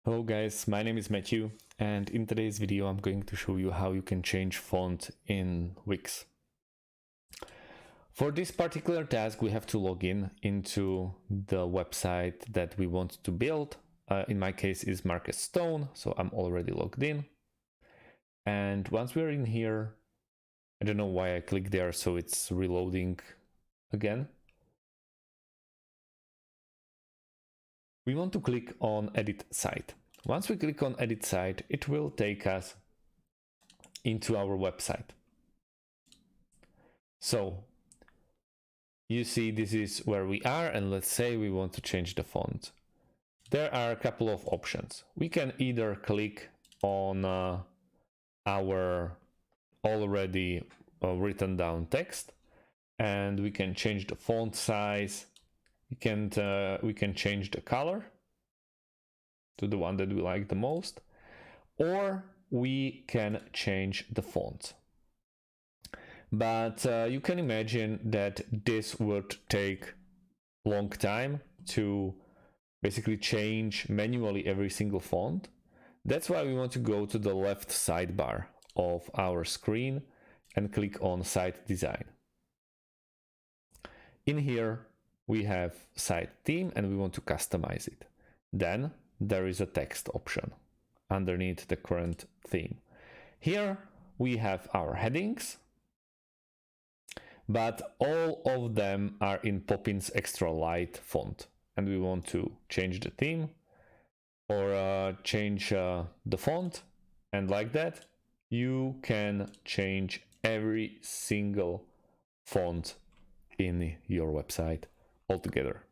Hello guys, my name is Matthew, and in today's video I'm going to show you how you can change font in Wix. For this particular task we have to log into the website that we want to build. In my case is Market Stone, so I'm already logged in. And once we're in here, I don't know why I clicked there, so it's reloading again. We want to click on Edit Site. Once we click on Edit Site, it will take us into our website. So you see this is where we are, and let's say we want to change the font. There are a couple of options. We can either click on our already written down text, and we can change the font size. We can change the color to the one that we like the most, or we can change the font. But you can imagine that this would take a long time to basically change manually every single font. That's why we want to go to the left sidebar of our screen and click on Site Design. In here we have site theme and we want to customize it. Then there is a text option underneath the current theme. Here we have our headings, but all of them are in Poppins Extra Light font, and we want to change the theme or change the font, and like that you can change every single font in your website altogether.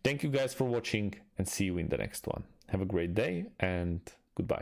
Thank you guys for watching, and see you in the next one. Have a great day and goodbye.